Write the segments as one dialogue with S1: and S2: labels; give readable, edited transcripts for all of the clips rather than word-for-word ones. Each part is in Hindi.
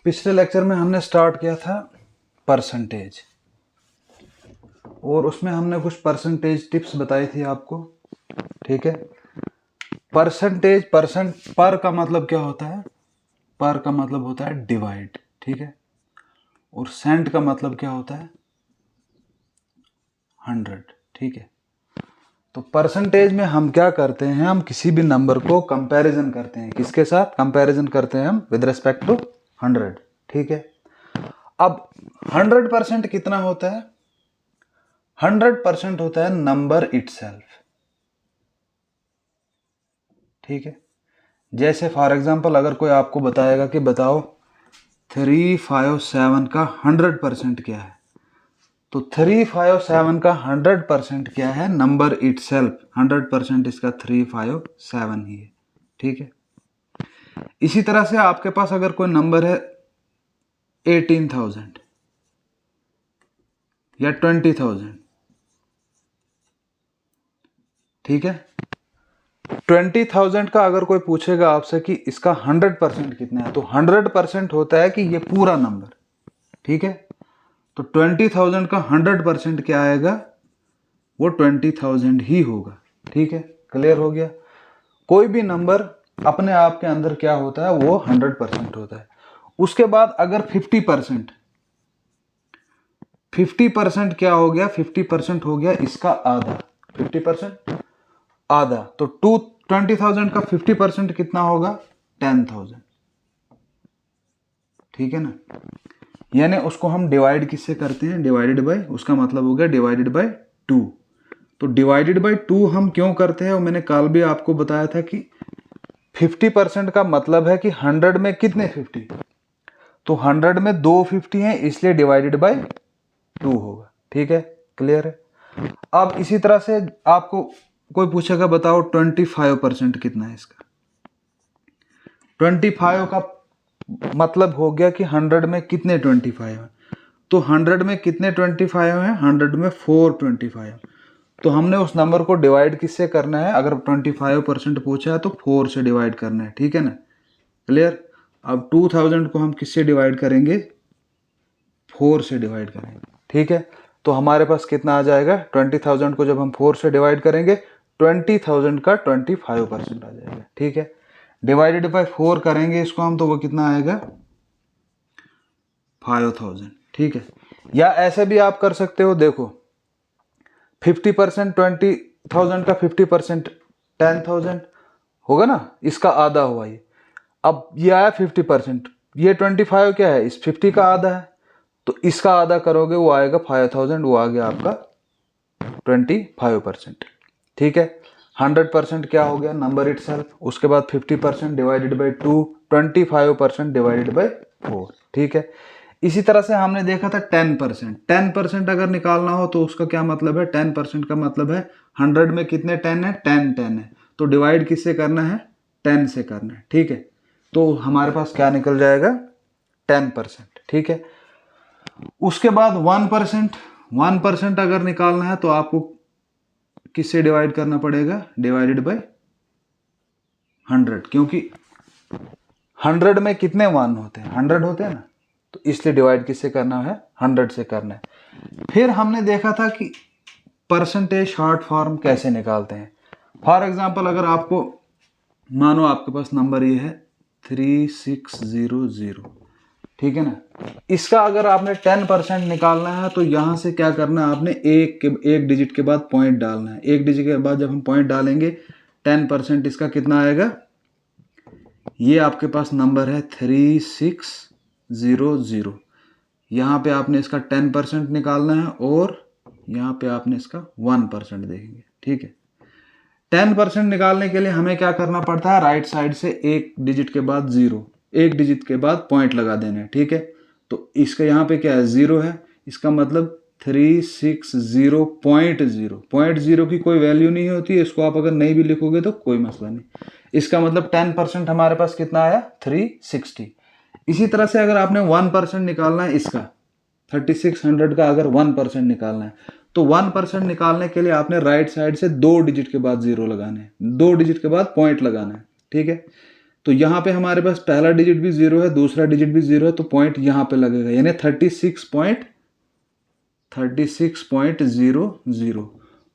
S1: पिछले लेक्चर में हमने स्टार्ट किया था परसेंटेज, और उसमें हमने कुछ परसेंटेज टिप्स बताई थी आपको। ठीक है, परसेंटेज, परसेंट पर का मतलब क्या होता है? पर का मतलब होता है डिवाइड। ठीक है, और सेंट का मतलब क्या होता है? 100। ठीक है, तो परसेंटेज में हम क्या करते हैं, हम किसी भी नंबर को कंपैरिजन करते हैं। किसके साथ कंपैरिजन करते हैं? हम विद रिस्पेक्ट टू 100। ठीक है, अब 100% कितना होता है? 100% होता है नंबर इटसेल्फ। ठीक है, जैसे फॉर एग्जांपल अगर कोई आपको बताएगा कि बताओ 357 का 100% क्या है, तो 357 का 100% क्या है? Number itself. 100% इसका 357 ही है। ठीक है, इसी तरह से आपके पास अगर कोई नंबर है 18,000 या 20,000, ठीक है, 20,000 का अगर कोई पूछेगा आपसे कि इसका 100% कितना है, तो 100% होता है कि ये पूरा नंबर। ठीक है, तो 20,000 का 100% क्या आएगा? वो 20,000 ही होगा। ठीक है, क्लियर हो गया? कोई भी नंबर अपने आप के अंदर क्या होता है? वो 100% होता है। उसके बाद अगर 50% क्या हो गया? 50% हो गया इसका आधा। 50% आधा, तो 20,000 का 50% कितना होगा? 10,000। ठीक है ना, यानी उसको हम डिवाइड किससे करते हैं? डिवाइडेड बाय, उसका मतलब हो गया डिवाइडेड बाय 2। तो डिवाइडेड बाय 2 हम क्यों करते हैं? और मैंने कल भी आपको बताया था कि 50% का मतलब है कि 100 में कितने 50, तो 100 में 2 50 है, इसलिए डिवाइडेड बाय 2 होगा। ठीक है, क्लियर है? अब इसी तरह से आपको कोई पूछेगा बताओ 25% कितना है इसका। 25 का मतलब हो गया कि 100 में कितने 25 है, तो 100 में कितने 25 हैं? 100 में 425। तो हमने उस नंबर को डिवाइड किससे करना है? अगर 25% पूछा है तो 4 से डिवाइड करना है। ठीक है ना, क्लियर? अब 2000 को हम किससे डिवाइड करेंगे? 4 से डिवाइड करेंगे। ठीक है, तो हमारे पास कितना आ जाएगा? 20,000 को जब हम 4 से डिवाइड करेंगे, 20,000 का 25% आ जाएगा। ठीक है, डिवाइडेड बाय 4 करेंगे इसको हम, तो वो कितना आएगा? 5,000। ठीक है, या ऐसे भी आप कर सकते हो, देखो 50% 20,000 का 50% 10,000 होगा ना, इसका आधा हुआ ये। अब ये आया 50%, ये 25 क्या है? इस 50 का आधा है, तो इसका आधा करोगे वो आएगा 5,000, वो आ गया आपका 25%। ठीक है, 100% क्या हो गया? Number itself. उसके बाद 50% डिवाइडेड बाई 2, 25% डिवाइडेड बाई 4। ठीक है, इसी तरह से हमने देखा था 10%। 10% अगर निकालना हो तो उसका क्या मतलब है? 10% का मतलब है 100 में कितने 10 है? 10 10 है, तो डिवाइड किससे करना है? 10 से करना है। ठीक है, तो हमारे पास क्या निकल जाएगा? 10%। ठीक है, उसके बाद 1%। 1% अगर निकालना है तो आपको किससे डिवाइड करना पड़ेगा? डिवाइडेड बाय 100, क्योंकि 100 में कितने 1 होते हैं? 100 होते हैं ना, तो इसलिए डिवाइड किससे करना है? 100 से करना है। फिर हमने देखा था कि परसेंटेज शॉर्ट फॉर्म कैसे निकालते हैं। फॉर एग्जांपल अगर आपको मानो आपके पास नंबर ये है 3600, ठीक है ना, इसका अगर आपने 10% निकालना है तो यहां से क्या करना है? आपने एक डिजिट के बाद पॉइंट डालना है। एक डिजिट के बाद जब हम पॉइंट डालेंगे 10% इसका कितना आएगा? ये आपके पास नंबर है 3600, यहाँ पे आपने इसका 10% निकालना है और यहाँ पे आपने इसका 1% देखेंगे। ठीक है, 10% निकालने के लिए हमें क्या करना पड़ता है? राइट साइड से एक डिजिट के बाद 0, एक डिजिट के बाद पॉइंट लगा देना है। ठीक है, तो इसका यहाँ पे क्या है? 0 है, इसका मतलब 360.0। 0.0 की कोई वैल्यू नहीं होती है, इसको आप अगर नहीं भी लिखोगे तो कोई मसला नहीं। इसका मतलब 10% हमारे पास कितना आया? 360। इसी तरह से अगर आपने 1% निकालना है इसका, 3600 का अगर 1% निकालना है, तो 1% निकालने के लिए आपने राइट साइड से 2 डिजिट के बाद 0 लगाना है, 2 डिजिट के बाद पॉइंट लगाना है। ठीक है, तो यहाँ पे हमारे पास पहला डिजिट भी 0 है, दूसरा डिजिट भी 0 है, तो पॉइंट यहाँ पे लगेगा, यानी 36.00।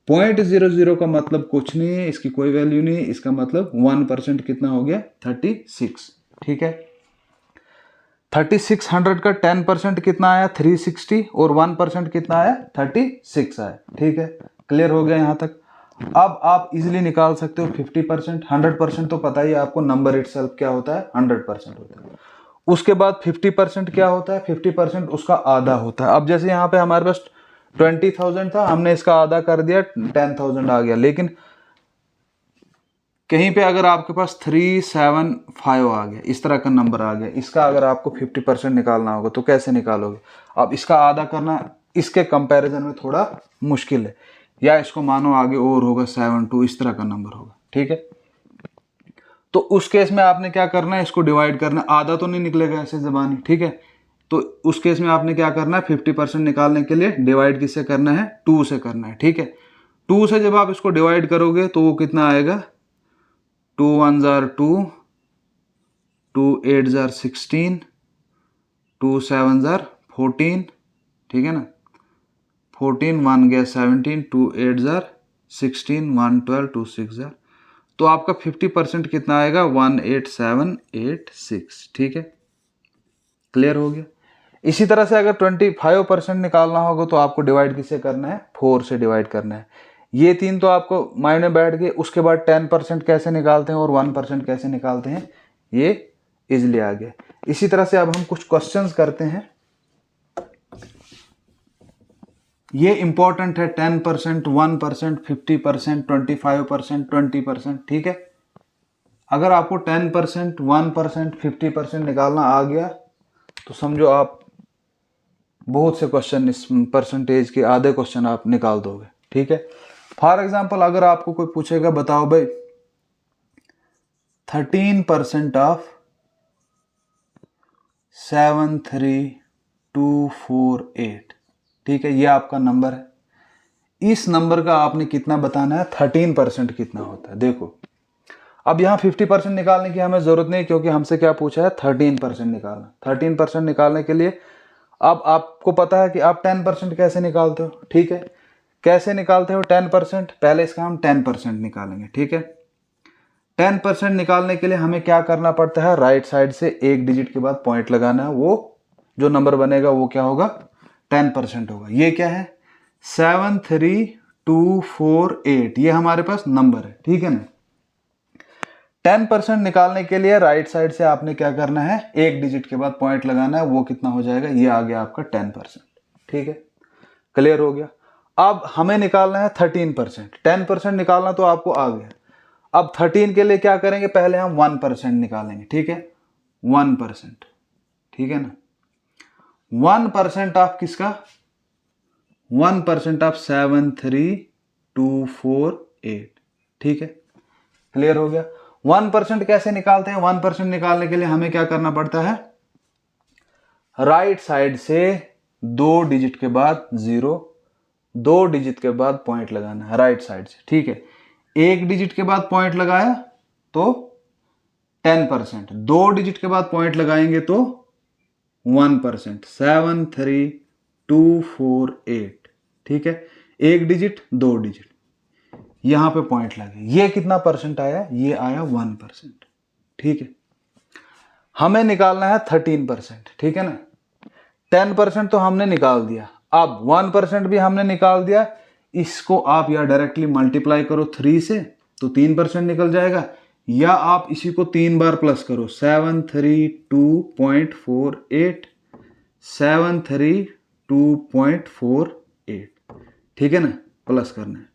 S1: 0.00 का मतलब कुछ नहीं है, इसकी कोई वैल्यू नहीं है, इसका मतलब 1% कितना हो गया, 36। ठीक है, 3600 का 10% कितना आया, 360, और 1% कितना आया, 36 आया। ठीक है, क्लियर हो गया यहाँ तक। अब आप इजीली निकाल सकते हो 50%। 100% तो पता ही है आपको, नंबर इटसेल्फ क्या होता है, 100% होता है। उसके बाद 50% क्या होता है, 50% उसका आधा होता है। अब जैसे यहाँ पे हमारे पास 20,000 था, हमने इसका आधा कर दिया, 10,000 आ गया। लेकिन कहीं पे अगर आपके पास 375 आ गया, इस तरह का नंबर आ गया, इसका अगर आपको 50% निकालना होगा तो कैसे निकालोगे? अब इसका आधा करना इसके कंपैरिजन में थोड़ा मुश्किल है, या इसको मानो आगे और होगा 72, इस तरह का नंबर होगा। ठीक है, तो उस केस में आपने क्या करना है, इसको डिवाइड करना। आधा तो नहीं निकलेगा ऐसे जबानी, ठीक है, तो उस केस में आपने क्या करना है, 50% निकालने के लिए डिवाइड किससे करना है, 2 से करना है। ठीक है, 2 से जब आप इसको डिवाइड करोगे तो वो कितना आएगा, 2 1 जार 2, 2 8 जार 16, 2 7 जार 14, ठीक है ना, 14 1 गया 17, 2 8 जार 16, 1 12, 2 6 जार, तो आपका 50% कितना आएगा, 18786। ठीक है, क्लियर हो गया। इसी तरह से अगर 25% निकालना होगा तो आपको डिवाइड किससे करना है, 4 से डिवाइड करना है। ये तीन तो आपको माइंड में बैठ गए। उसके बाद 10% कैसे निकालते हैं और 1% कैसे निकालते हैं, ये इजिली आ गया। इसी तरह से अब हम कुछ क्वेश्चंस करते हैं, ये इंपॉर्टेंट है। 10%, 1%, 50%, 25%, 20%। ठीक है, अगर आपको 10%, 1%, 50% निकालना आ गया तो समझो आप बहुत से क्वेश्चन, इस परसेंटेज के आधे क्वेश्चन आप निकाल दोगे। ठीक है, फॉर एग्जाम्पल अगर आपको कोई पूछेगा, बताओ भाई 13% ऑफ 73248, ठीक है, ये आपका नंबर है। इस नंबर का आपने कितना बताना है, 13% कितना होता है। देखो अब यहाँ 50% निकालने की हमें जरूरत नहीं, क्योंकि हमसे क्या पूछा है, 13% निकालना। 13% निकालने के लिए अब आपको पता है कि आप 10% कैसे निकालते हो। ठीक है, कैसे निकालते हो 10%, पहले इसका हम 10% निकालेंगे। ठीक है, 10% निकालने के लिए हमें क्या करना पड़ता है, राइट साइड से एक डिजिट के बाद पॉइंट लगाना है, वो जो नंबर बनेगा वो क्या होगा, 10% होगा। ये क्या है, 73248, ये हमारे पास नंबर है। ठीक है ना, 10% निकालने के लिए राइट साइड से आपने क्या करना है, एक डिजिट के बाद पॉइंट लगाना है, वो कितना हो जाएगा, ये आ गया आपका 10%। ठीक है, क्लियर हो गया। अब हमें निकालना है 13%। 10% निकालना तो आपको आ गया। अब 13 के लिए क्या करेंगे, पहले हम 1% निकालेंगे। ठीक है, 1%, ठीक है ना, 1% ऑफ किसका, 1% ऑफ 73248। ठीक है, क्लियर हो गया। 1% कैसे निकालते हैं, 1% निकालने के लिए हमें क्या करना पड़ता है, राइट साइड से दो डिजिट के बाद 0, दो डिजिट के बाद पॉइंट लगाना है राइट साइड से। ठीक है, एक डिजिट के बाद पॉइंट लगाया तो 10%, दो डिजिट के बाद पॉइंट लगाएंगे तो 1%, 73248। ठीक है, एक डिजिट दो डिजिट, यहां पे पॉइंट लगे, ये कितना परसेंट आया, ये आया 1%। ठीक है, हमें निकालना है 13%। ठीक है ना, 10% तो हमने निकाल दिया, अब 1% भी हमने निकाल दिया। इसको आप या डायरेक्टली मल्टीप्लाई करो 3 से तो 3% निकल जाएगा, या आप इसी को 3 बार प्लस करो, 732.48, 732.48। ठीक है ना, प्लस करना है,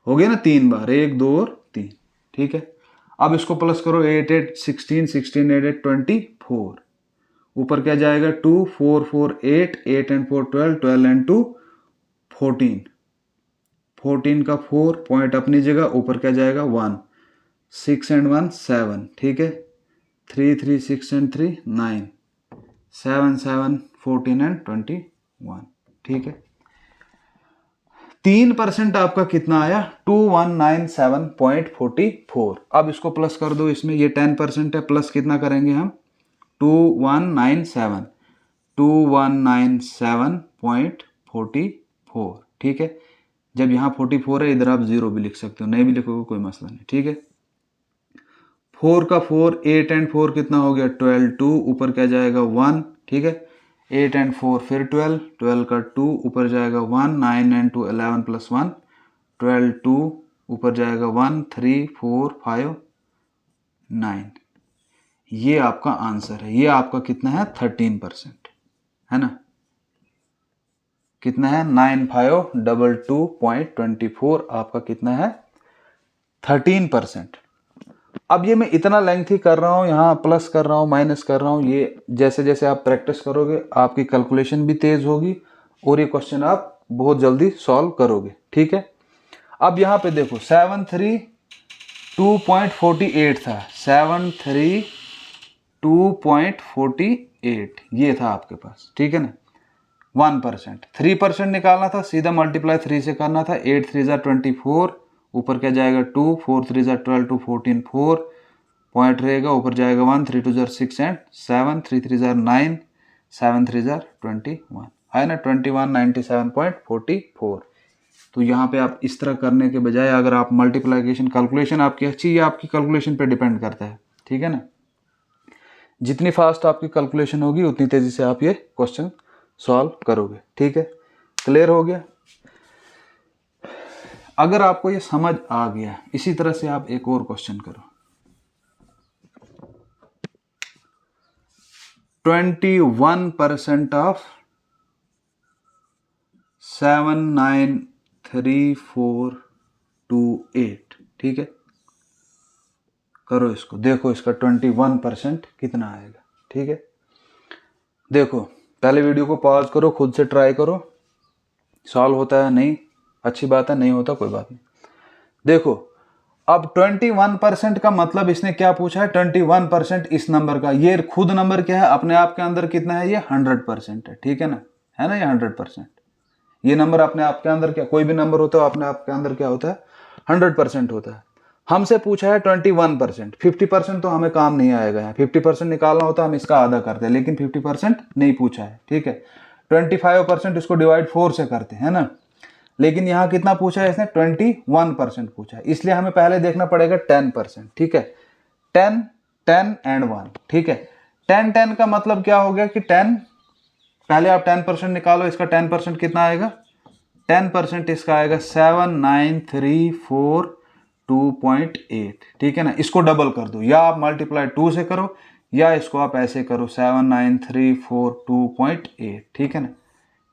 S1: हो गया ना 3 बार, 1 2 और 3। ठीक है, अब इसको प्लस करो, 8 8 16, 16 8 8 24, ऊपर क्या जाएगा, 2 4 4 8, 8 एंड 4 12, 12 एंड 2 14, 14 का 4 पॉइंट अपनी जगह, ऊपर क्या जाएगा 1, 6 एंड 1 7। ठीक है, 3 3 6 एंड 3 9, 7 7 14 एंड 21। ठीक है, 3% आपका कितना आया 2197.44। अब इसको प्लस कर दो इसमें, ये 10% है, प्लस कितना करेंगे हम 2197.44। ठीक है, जब यहाँ 44 है इधर आप 0 भी लिख सकते हो, नहीं भी लिखोगे कोई मसला नहीं। ठीक है, 4 का 4, 8 एंड 4 कितना हो गया 12, 2 ऊपर क्या जाएगा 1। ठीक है, 8 एंड 4 फिर 12, 12 का 2 ऊपर जाएगा 1, 9 एंड 2 11 प्लस 1, 12, 2 ऊपर जाएगा 1, 3 4 5 9। ये आपका आंसर है। ये आपका कितना है 13%, है ना। कितना है 9522.24 आपका कितना है 13%। अब ये मैं इतना लेंथी कर रहा हूँ, यहाँ प्लस कर रहा हूँ, माइनस कर रहा हूँ, ये जैसे जैसे आप प्रैक्टिस करोगे आपकी कैलकुलेशन भी तेज होगी और ये क्वेश्चन आप बहुत जल्दी सॉल्व करोगे। ठीक है, अब यहाँ पे देखो 732.48 था, 732.48 ये था आपके पास। ठीक है ना, 1%, 3% निकालना था, सीधा मल्टीप्लाई 3 से करना था। 8 3 ज़ा 24, ऊपर क्या जाएगा 2, 4 3 ज़ा 12, 2 14, 4 पॉइंट रहेगा, ऊपर जाएगा 1, 3 2 ज़ा 6 एंड 7, 3 3 ज़ा 9, 7 3 ज़ा 21 है ना, 2197.44। तो यहाँ पे आप इस तरह करने के बजाय अगर आप मल्टीप्लिकेशन कैलकुलेशन आपकी अच्छी है, आपकी कैलकुलेशन पे डिपेंड करता है। ठीक है ना, जितनी फास्ट आपकी कैलकुलेशन होगी उतनी तेजी से आप ये क्वेश्चन सॉल्व करोगे। ठीक है, क्लियर हो गया। अगर आपको ये समझ आ गया, इसी तरह से आप एक और क्वेश्चन करो। 21% ऑफ 793428। ठीक है, करो इसको, देखो इसका 21% कितना आएगा। ठीक है, देखो पहले वीडियो को पॉज करो, खुद से ट्राई करो, सॉल्व होता है नहीं अच्छी बात है, नहीं होता कोई बात नहीं। देखो अब 21% का मतलब इसने क्या पूछा है, 21% इस नंबर का, ये खुद नंबर क्या है अपने आप के अंदर कितना है, ये 100% है। ठीक है ना, है ना, ये 100%। ये नंबर अपने आप के अंदर क्या, कोई भी नंबर होता है अपने आप के अंदर क्या होता है 100% होता है। हमसे पूछा है 21%, 50% तो हमें काम नहीं आएगा यहाँ, 50% निकालना होता है हम इसका आधा करते हैं, लेकिन 50% नहीं पूछा है। ठीक है, 25% इसको डिवाइड 4 से करते हैं ना, लेकिन यहाँ कितना पूछा है इसने 21% पूछा है, इसलिए हमें पहले देखना पड़ेगा 10%। ठीक है, 10 10 एंड 1। ठीक है, 10 10 का मतलब क्या हो गया कि 10, पहले आप 10% निकालो, इसका 10% कितना आएगा, 10% इसका आएगा 7934.28। ठीक है ना, इसको डबल कर दो, या आप मल्टीप्लाई 2 से करो या इसको आप ऐसे करो 7934.28। ठीक है ना,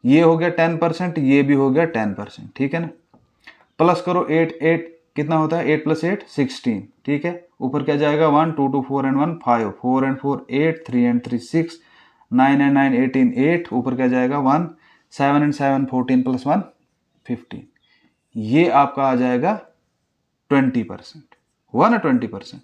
S1: ये हो गया 10%, ये भी हो गया 10%। ठीक है ना, प्लस करो 8 8 कितना होता है, 8 + 8 16। ठीक है, ऊपर क्या जाएगा 1 2 2 4 एंड 1 5, 4 एंड 4 8, 3 एंड 3 6, 9 एंड 9 18 8, ऊपर क्या जाएगा 1, 7 एंड 7 14 + 1 15। ये आपका आ जाएगा 20%, हुआ ना 20%।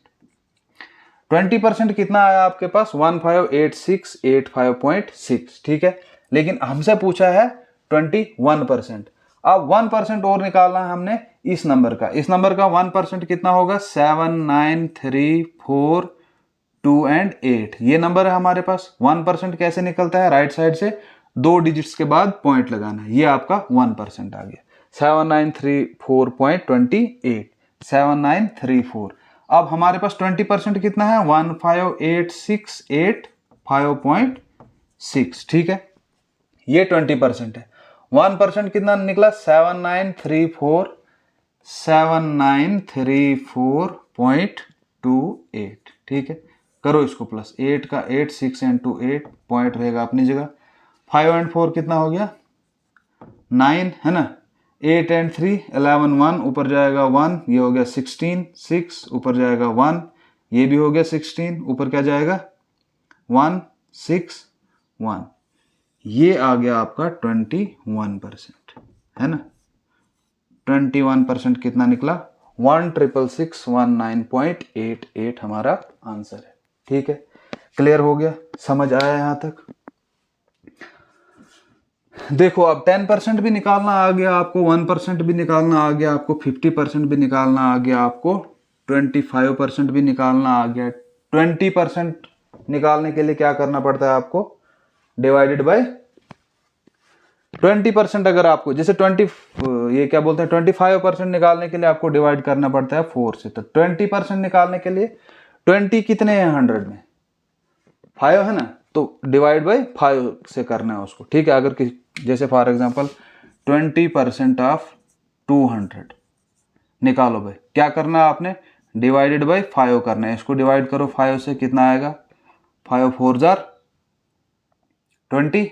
S1: 20% कितना आया आपके पास 158,685.6। ठीक है, लेकिन हमसे पूछा है 21%। अब 1% और निकालना है हमने इस नंबर का, इस नंबर का 1% कितना होगा 79342 ये नंबर है हमारे पास। 1% कैसे निकलता है, राइट साइड से 2 डिजिट्स के बाद पॉइंट लगाना है, ये आपका 1% आ गया 7934.28, 7934। अब हमारे पास 20% कितना है 158,685.6। ठीक है, ये 20% है। 1% कितना निकला 7934.28। ठीक है, करो इसको प्लस, 8 का 8, 6 एंड 2 8, पॉइंट रहेगा अपनी जगह। 5 एंड 4 कितना हो गया 9, है ना, 8 एंड 3 11 1, ऊपर जाएगा 1, ये हो गया 16 6, ऊपर जाएगा 1, ये भी हो गया 16, ऊपर क्या जाएगा 1 6 1, ये आ गया आपका 21%, है ना। 21% कितना निकला 16661.88 हमारा आंसर है। ठीक है, क्लियर हो गया, समझ आया यहां तक। देखो अब 10% भी निकालना आ गया आपको, 1% भी निकालना आ गया आपको, 50% भी निकालना आ गया आपको, 25% भी निकालना आ गया। 20% निकालने के लिए क्या करना पड़ता है आपको, डिवाइडेड बाय 20%। अगर आपको जैसे 20 ये क्या बोलते हैं 25% निकालने के लिए आपको डिवाइड करना पड़ता है 4 से। तो 20% निकालने के लिए 20 कितने हैं 100 में, 5 है ना, तो डिवाइड बाय 5 से करना है उसको, ठीक है। अगर जैसे फॉर एग्जांपल 20% ऑफ 200 निकालो भाई, क्या करना है आपने, डिवाइडेड बाय 5 करना है। इसको डिवाइड करो 5 से, कितना आएगा, 5 4 जार 20,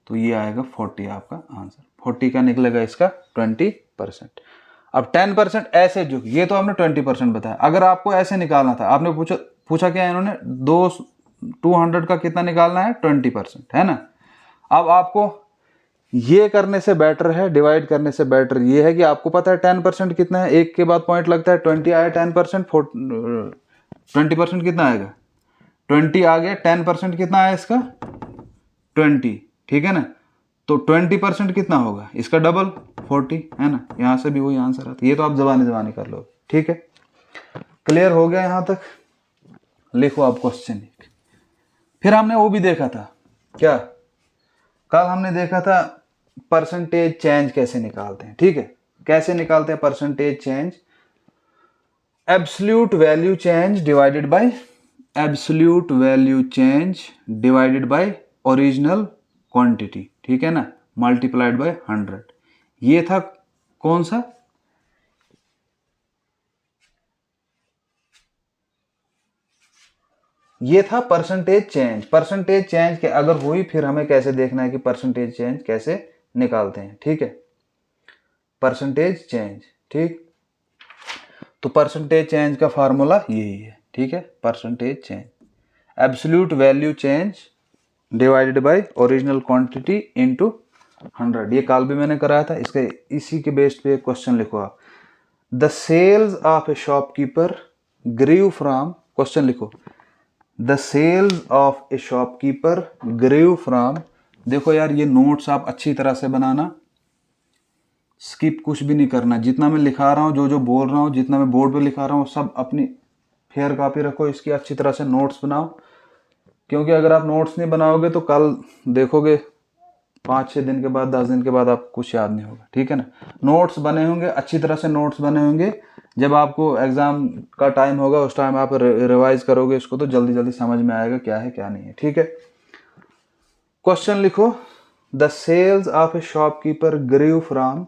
S1: तो ये आएगा 40 आपका आंसर। 40 का निकलेगा इसका 20%। अब 10% ऐसे जो, ये तो आपने 20% बताया, अगर आपको ऐसे निकालना था, आपने पूछा क्या इन्होंने, 200 का कितना निकालना है, 20%, है ना। अब आपको ये करने से बेटर है, डिवाइड करने से बेटर ये है कि आपको पता है 10% कितना है, एक के बाद पॉइंट लगता है, 20 आया 10%, 20% कितना आएगा, 20 आ गया, 10% कितना आया इसका 20, ठीक है ना। तो 20% कितना होगा, इसका डबल 40, है ना। यहां से भी वही आंसर आता है। ये तो आप जबानी कर लो, ठीक है। क्लियर हो गया यहां तक। लिखो आप क्वेश्चन। फिर हमने वो भी देखा था, क्या, कल हमने देखा था परसेंटेज चेंज कैसे निकालते हैं, ठीक है। कैसे निकालते हैं percentage change, absolute value change divided by absolute value change divided by original quantity, ठीक है ना, मल्टीप्लाइड बाय 100। ये था कौन सा, ये था परसेंटेज चेंज। परसेंटेज चेंज के अगर हुई, फिर हमें कैसे देखना है कि परसेंटेज चेंज कैसे निकालते हैं, ठीक है। परसेंटेज चेंज, ठीक। तो परसेंटेज चेंज का फार्मूला यही है, ठीक है। Percentage change, absolute value change divided by original quantity into 100। ये कल भी मैंने कराया था, इसके इसी के बेस्ड पे क्वेश्चन लिखो आप। The sales of a shopkeeper grew from, question लिखो, the sales of a shopkeeper grew from. देखो यार, ये नोट्स आप अच्छी तरह से बनाना, स्किप कुछ भी नहीं करना। जितना मैं लिखा रहा हूँ, जो जो बोल रहा हूँ, जितना मैं बोर्ड पे लिखा रहा हूँ, सब अपनी फेयर कॉपी रखो, इसकी अच्छी तरह से नोट्स बनाओ। क्योंकि अगर आप नोट्स नहीं बनाओगे तो कल देखोगे 5-6 दिन के बाद, 10 दिन के बाद आपको कुछ याद नहीं होगा, ठीक है ना। नोट्स बने होंगे, अच्छी तरह से नोट्स बने होंगे। जब आपको एग्जाम का टाइम होगा, उस टाइम आप रिवाइज करोगे इसको, तो जल्दी जल्दी समझ में आएगा क्या है क्या नहीं है, ठीक है। क्वेश्चन लिखो, the sales of a shopkeeper grew from,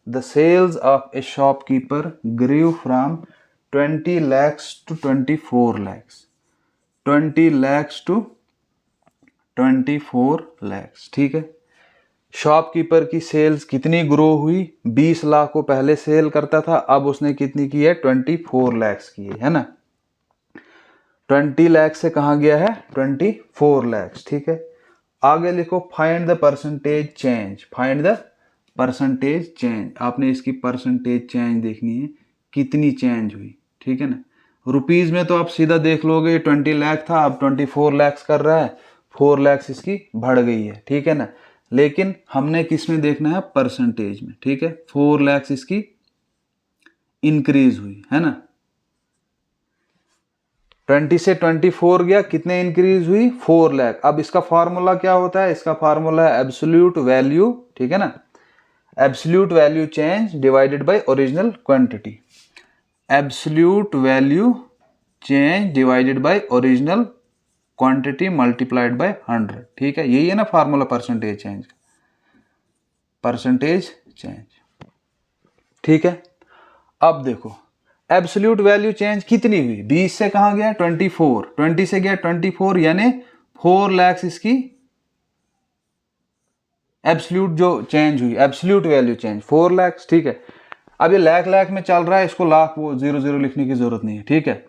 S1: the sales of a shopkeeper grew from 20 lakhs to 24 lakhs, 20 lakhs to 24 lakhs, ठीक है। शॉपकीपर की सेल्स कितनी ग्रो हुई, 20 लाख को पहले सेल करता था, अब उसने कितनी की है, 24 लैक्स की है ना। 20 लाख से कहाँ गया है, 24 लैक्स, ठीक है। आगे लिखो, find the percentage change, find the percentage change. आपने इसकी परसेंटेज चेंज देखनी है, कितनी चेंज हुई, ठीक है ना। रुपीज में तो आप सीधा देख लोगे, 20 लाख था, अब 24 लैक्स कर रहा है, 4 लैक्स इसकी बढ़ गई है, ठीक है ना। लेकिन हमने किस में देखना है, परसेंटेज में, ठीक है। 4 लैक्स इसकी इंक्रीज हुई, है ना। 20 से 24 गया, कितने इंक्रीज हुई, 4 लाख। अब इसका फार्मूला क्या होता है, इसका फार्मूला है एब्सोल्यूट वैल्यू, ठीक है ना, absolute value change divided by original quantity, absolute value change divided by original quantity multiplied by 100, ठीक है। यही है ना फार्मूला परसेंटेज चेंज का, परसेंटेज चेंज, ठीक है। अब देखो, एब्सोल्यूट वैल्यू चेंज कितनी हुई, 20 से कहां गया, 24, 20 से गया 24, यानी 4 लैक्स इसकी एब्सोल्यूट जो चेंज हुई, एब्सोल्यूट वैल्यू चेंज 4 लैक्स, ठीक है। अब ये लाख लाख में चल रहा है, इसको लाख वो 0 लिखने की जरूरत नहीं है, ठीक है।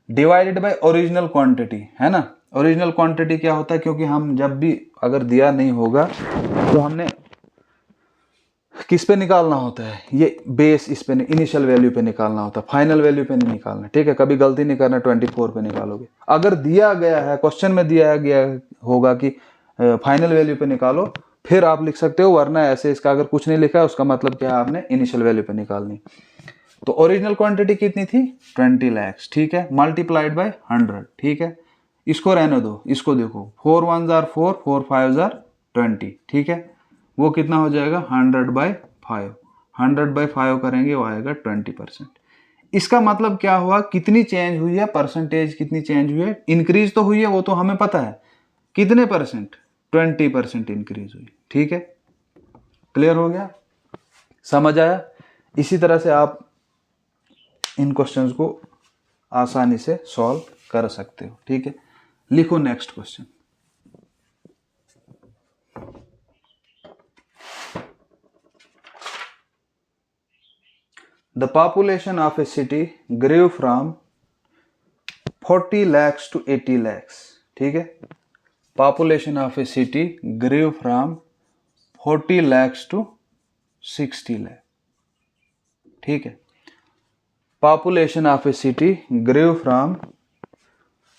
S1: डिवाइडेड बाय ओरिजिनल क्वांटिटी, है ना। ओरिजिनल क्वांटिटी क्या होता है, क्योंकि हम जब भी अगर दिया नहीं होगा तो हमने किस पे निकालना होता है, ये बेस इस पे इनिशियल वैल्यू पे निकालना होता है, फाइनल वैल्यू पे नहीं निकालना, ठीक है। कभी गलती नहीं करना, 24 पे निकालोगे। अगर दिया गया है, क्वेश्चन में दिया गया होगा कि फाइनल वैल्यू पे निकालो, फिर आप लिख सकते हो, वरना ऐसे इसका अगर कुछ नहीं लिखा है उसका मतलब क्या है, आपने इनिशियल वैल्यू पे निकालनी। तो ओरिजिनल क्वांटिटी कितनी थी 20 lakhs, ठीक है, मल्टीप्लाइड बाय 100, ठीक है। इसको रहने दो, इसको देखो 4 1s are 4, 4 5s are 20, ठीक है। वो कितना हो जाएगा 100/5, 100/5 करेंगे वो आएगा 20%। इसका मतलब क्या हुआ, कितनी चेंज हुई है, परसेंटेज कितनी चेंज हुई है, इंक्रीज तो हुई है वो तो हमें पता है, कितने परसेंट, 20% इंक्रीज हुई, ठीक है। क्लियर हो गया, समझ आया। इसी तरह से आप इन क्वेश्चंस को आसानी से सॉल्व कर सकते हो, ठीक है। लिखो next question. The population of a city grew from 40 lakhs to 80 lakhs, ठीक है। Population of a city grew from 40 lakhs to 60 lakh, ठीक है। Population of a city grew from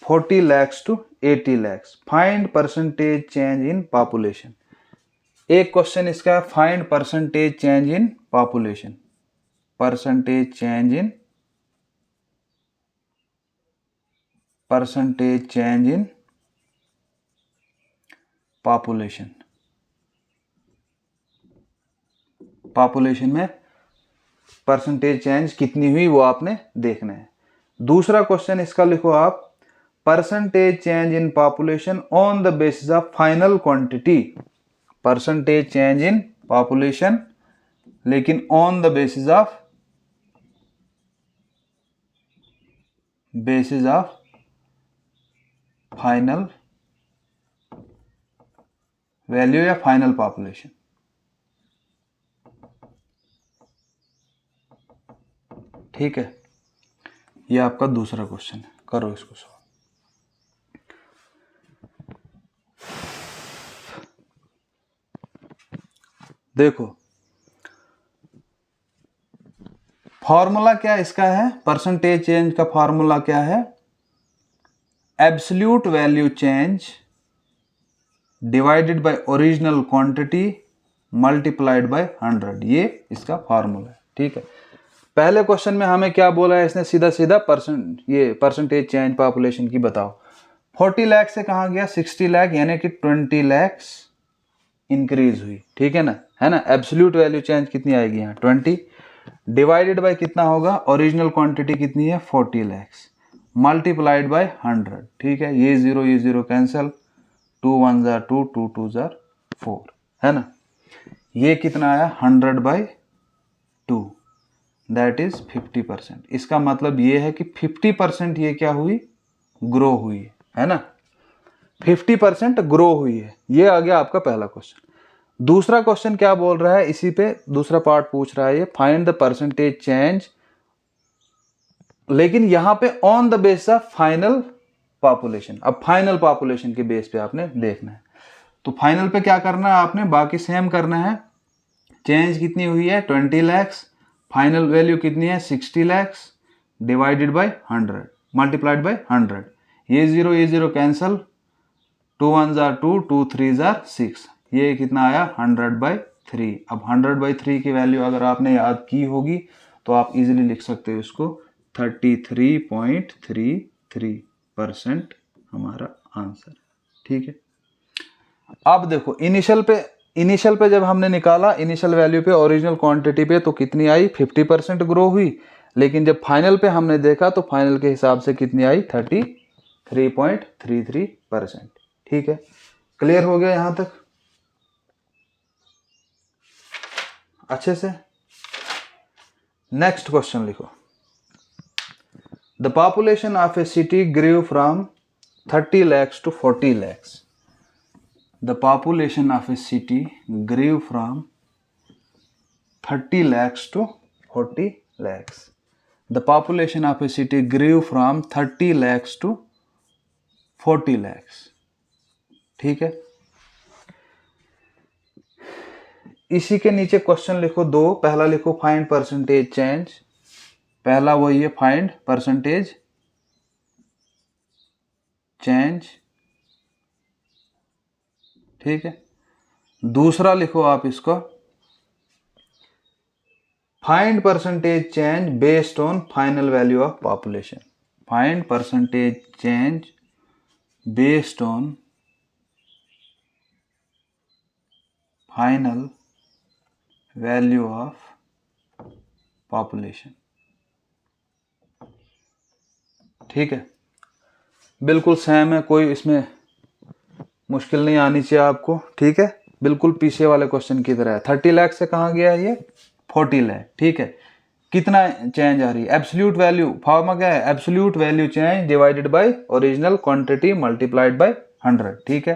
S1: 40 lakhs to 80 lakhs, find percentage change in population. एक क्वेश्चन इसका, find percentage change in population, percentage change in, percentage change in population, population में परसेंटेज चेंज कितनी हुई वो आपने देखना है। दूसरा क्वेश्चन इसका लिखो आप, percentage change in population on the basis of final quantity, percentage change in population लेकिन on the basis of, basis of final value या फाइनल पॉपुलेशन, ठीक है। ये आपका दूसरा क्वेश्चन है, करो इसको सॉल्व। देखो फॉर्मूला क्या इसका है, परसेंटेज चेंज का फॉर्मूला क्या है, absolute value change divided by original quantity multiplied by 100, ये इसका फॉर्मूला है, ठीक है। पहले क्वेश्चन में हमें क्या बोला है इसने, सीधा सीधा ये परसेंटेज चेंज पॉपुलेशन की बताओ। 40 लाख से कहाँ गया 60 लाख, यानी कि 20 lakhs इंक्रीज हुई, ठीक है ना, है ना। एब्सोल्यूट वैल्यू चेंज कितनी आएगी यहाँ 20, डिवाइडेड बाय कितना होगा, ओरिजिनल क्वांटिटी कितनी है 40 lakhs, मल्टीप्लाइड बाय 100, ठीक है। ये zero cancel, 2 1s are 2, 2 2s are 4, है ना। ये कितना आया 100/2, दैट इज 50%। इसका मतलब ये है कि 50% ये क्या हुई, ग्रो हुई है ना, 50% ग्रो हुई है। ये आ गया आपका पहला क्वेश्चन। दूसरा क्वेश्चन क्या बोल रहा है, इसी पे दूसरा पार्ट पूछ रहा है ये, फाइंड द परसेंटेज चेंज, लेकिन यहां पे on the base of final population. अब फाइनल पॉपुलेशन के बेस पे आपने देखना है, तो फाइनल पे क्या करना है आपने, बाकी सेम करना है। चेंज कितनी हुई है 20 lakhs, फाइनल वैल्यू कितनी है 60 lakhs, divided by 100 multiplied by 100, ये zero cancel, 2 1s are 2, 2 3s are 6, ये कितना आया 100/3। अब 100/3 की वैल्यू अगर आपने याद की होगी तो आप इजीली लिख सकते हो इसको, 33.33% हमारा आंसर, ठीक है। अब देखो इनिशियल पे जब हमने निकाला, इनिशियल वैल्यू पे ओरिजिनल क्वांटिटी पे तो कितनी आई 50% ग्रो हुई, लेकिन जब फाइनल पे हमने देखा तो फाइनल के हिसाब से कितनी आई 33.33%, ठीक है। क्लियर हो गया यहां तक अच्छे से। नेक्स्ट क्वेश्चन लिखो, the population of a city grew from 30 lakhs to 40 lakhs, the population of a city grew from 30 lakhs to 40 lakhs, the population of a city grew from 30 lakhs to 40 lakhs, ठीक है। इसी के नीचे क्वेश्चन लिखो दो, पहला लिखो फाइंड परसेंटेज चेंज, पहला वही है फाइंड परसेंटेज चेंज, ठीक है। दूसरा लिखो आप इसको, find percentage change based on final value of population. Find percentage change based on final value of population. ठीक है, बिल्कुल सेम है, कोई इसमें मुश्किल नहीं आनी चाहिए आपको। ठीक है, बिल्कुल पीछे वाले क्वेश्चन की तरह है। 30 लाख से कहाँ गया ये 40 लाख। ठीक है, कितना चेंज आ रही है, एब्सोल्यूट वैल्यू, फॉर्मा क्या है, absolute value change divided by original quantity multiplied by 100। ठीक है,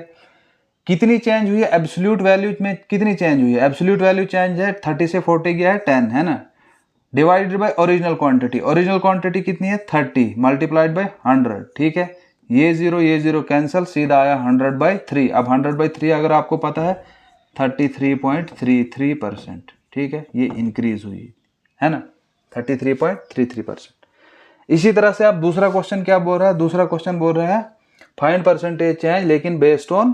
S1: कितनी चेंज हुई है, एब्सोल्यूट वैल्यू में कितनी चेंज हुई है, एब्सोल्यूट वैल्यू चेंज है 30 से 40 गया है 10, है ना, divided by original quantity, original quantity कितनी है 30 मल्टीप्लाइड बाय 100। ठीक है, ये जीरो कैंसिल, सीधा आया 100/3। अब 100/3 अगर आपको पता है 33.33%। ठीक है, ये इंक्रीज हुई है ना, 33.33%। इसी तरह से आप दूसरा क्वेश्चन क्या बोल रहा है, दूसरा क्वेश्चन बोल रहा है फाइंड परसेंटेज चेंज लेकिन बेस्ड ऑन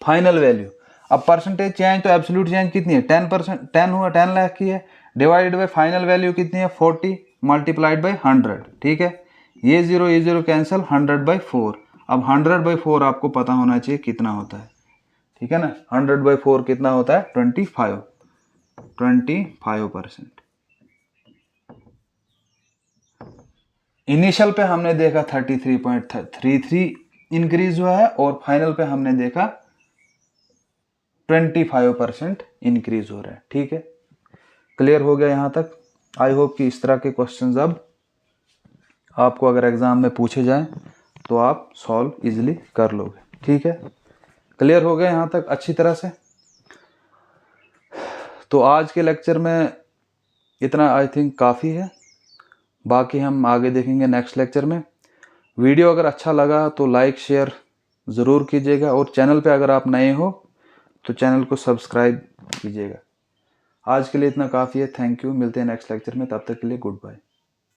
S1: फाइनल वैल्यू। अब परसेंटेज चेंज तो एब्सोल्यूट चेंज कितनी है 10%, 10 हुआ, 10 लाख की है, डिवाइडेड बाय फाइनल वैल्यू कितनी है 40 मल्टीप्लाइड बाय 100। ठीक है, ये जीरो कैंसिल, 100/4। अब 100/4 आपको पता होना चाहिए कितना होता है। ठीक है ना, 100/4 कितना होता है 25%। इनिशियल पे हमने देखा 33.33 इंक्रीज हुआ है, और फाइनल पे हमने देखा 25% इंक्रीज हो रहा है। ठीक है, क्लियर हो गया यहाँ तक। आई होप कि इस तरह के क्वेश्चंस अब आपको अगर एग्जाम में पूछे जाएं तो आप सॉल्व इजीली कर लोगे। ठीक है, क्लियर हो गया यहाँ तक अच्छी तरह से। तो आज के लेक्चर में इतना आई थिंक काफ़ी है, बाकी हम आगे देखेंगे नेक्स्ट लेक्चर में। वीडियो अगर अच्छा लगा तो लाइक शेयर ज़रूर कीजिएगा, और चैनल पे अगर आप नए हो तो चैनल को सब्सक्राइब कीजिएगा। आज के लिए इतना काफ़ी है, थैंक यू, मिलते हैं नेक्स्ट लेक्चर में, तब तक के लिए गुड बाय।